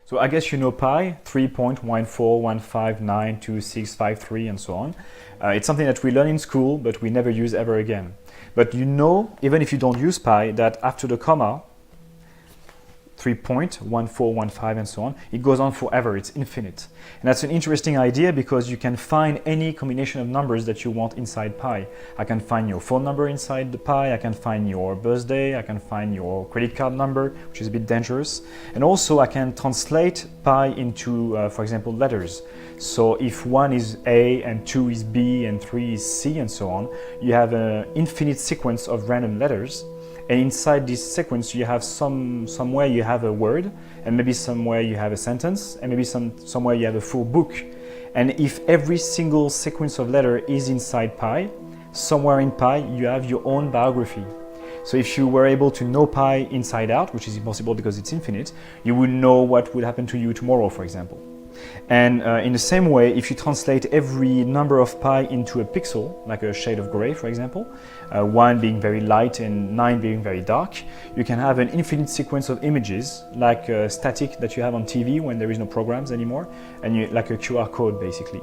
So I guess you know pi, 3.141592653 and so on. It's something that we learn in school, but we never use ever again. But you know, even if you don't use pi, that after the comma, 3.1415 and so on, it goes on forever, it's infinite. And that's an interesting idea because you can find any combination of numbers that you want inside pi. I can find your phone number inside the pi, I can find your birthday, I can find your credit card number, which is a bit dangerous. And also I can translate pi into, for example, letters. So if 1 is A and 2 is B and 3 is C and so on, you have an infinite sequence of random letters. And inside this sequence, you have somewhere you have a word, and maybe somewhere you have a sentence, and maybe somewhere you have a full book. And if every single sequence of letter is inside pi, somewhere in pi you have your own biography. So if you were able to know pi inside out, which is impossible because it's infinite, you would know what would happen to you tomorrow, for example. And in the same way, if you translate every number of pi into a pixel, like a shade of gray, for example, 1 being very light and 9 being very dark, you can have an infinite sequence of images, like static that you have on TV when there is no programs anymore, and like a QR code basically.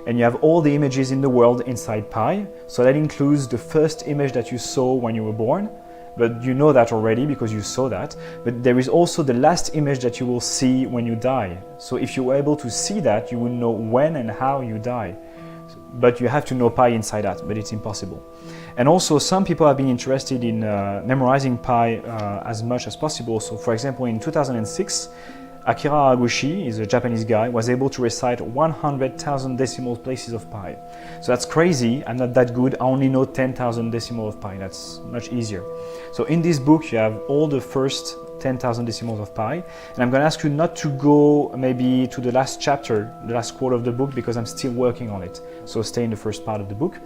And you have all the images in the world inside pi, so that includes the first image that you saw when you were born, but you know that already because you saw that. But there is also the last image that you will see when you die. So if you were able to see that, you will know when and how you die. But you have to know pi inside that, but it's impossible. And also some people have been interested in memorizing pi as much as possible. So for example, in 2006, Akira Haraguchi, is a Japanese guy, was able to recite 100,000 decimal places of pi. So that's crazy. I'm not that good. I only know 10,000 decimal of pi. That's much easier. So in this book, you have all the first 10,000 decimals of pi. And I'm going to ask you not to go maybe to the last chapter, the last quarter of the book, because I'm still working on it. So stay in the first part of the book.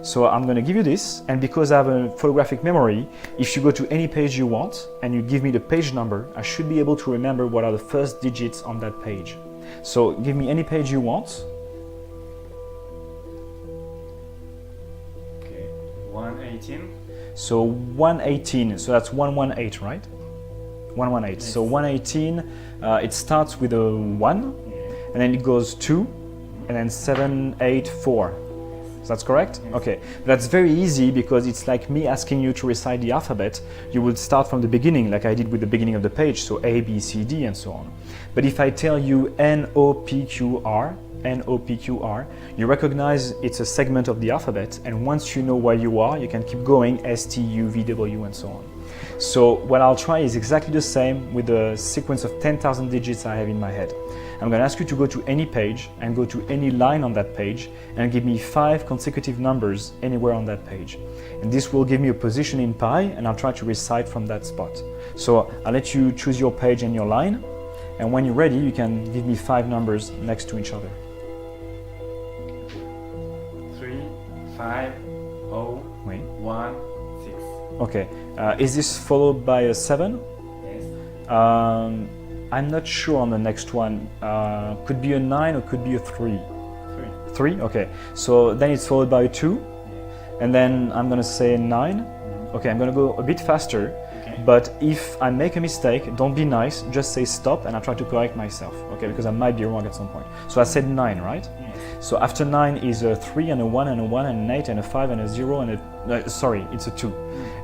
So I'm going to give you this. And because I have a photographic memory, if you go to any page you want and you give me the page number, I should be able to remember what are the first digits on that page. So give me any page you want. Okay, 118. So 118, so that's 118, right? 118. Yes. So 118, it starts with a 1, and then it goes 2, and then 7, 8, 4. So that's correct? Yes. Okay. But that's very easy because it's like me asking you to recite the alphabet. You would start from the beginning, like I did with the beginning of the page, so A, B, C, D, and so on. But if I tell you N, O, P, Q, R, N, O, P, Q, R, you recognize it's a segment of the alphabet, and once you know where you are, you can keep going, S, T, U, V, W, and so on. So what I'll try is exactly the same with the sequence of 10,000 digits I have in my head. I'm going to ask you to go to any page and go to any line on that page and give me 5 consecutive numbers anywhere on that page. And this will give me a position in pi, and I'll try to recite from that spot. So I'll let you choose your page and your line, and when you're ready, you can give me 5 numbers next to each other. 3, 5, 0, Wait. 1, 6. Okay. Is this followed by a 7? Yes. I'm not sure on the next one. Could be a 9 or could be a 3. 3? Okay. So then it's followed by a 2. Yes. And then I'm going to say 9. Okay, I'm going to go a bit faster. Okay. But if I make a mistake, don't be nice. Just say stop and I'll try to correct myself. Okay, because I might be wrong at some point. So I said 9, right? Yes. So after 9 is a 3 and a 1 and a 1 and an 8 and a 5 and a 0 and a... sorry, it's a 2.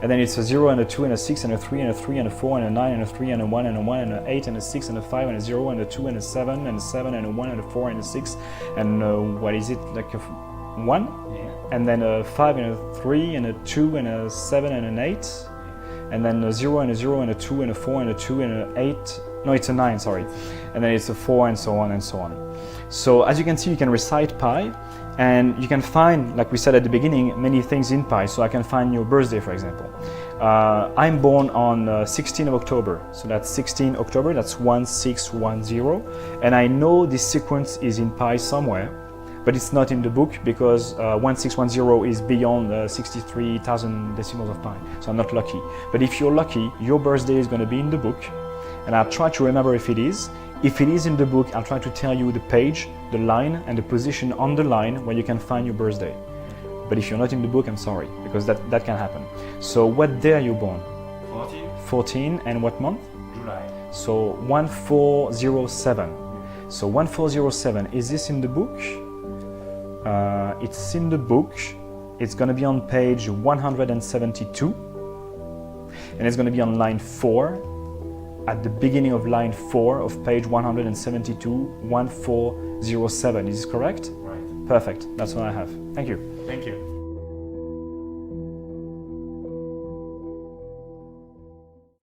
And then it's a 0 and a 2 and a 6 and a 3 and a 3 and a 4 and a 9 and a 3 and a 1 and a 1 and a 8 and a 6 and a 5 and a 0 and a 2 and a 7 and a 7 and a 1 and a 4 and a 6 and what is it, like a 1? Yeah. And then a 5 and a 3 and a 2 and a 7 and an 8 and then a 0 and a 0 and a 2 and a 4 and a 2 and an 8, no, it's a 9, sorry. And then it's a 4 and so on and so on. So as you can see, you can recite pi, and you can find, like we said at the beginning, many things in pi. So I can find your birthday, for example. I'm born on 16th of October, so that's 16 October, that's 1610, and I know this sequence is in pi somewhere, but it's not in the book because 1610 is beyond 63,000 decimals of pi, so I'm not lucky. But if you're lucky, your birthday is going to be in the book, and I'll try to remember if it is. If it is in the book, I'll try to tell you the page, the line, and the position on the line where you can find your birthday. But if you're not in the book, I'm sorry, because that can happen. So what day are you born? 14. 14, and what month? July. So 1407. So 1407, is this in the book? It's in the book. It's going to be on page 172. And it's going to be on line 4. At the beginning of line 4 of page 172, 1407. Is this correct? Right. Perfect. That's what I have. Thank you. Thank you.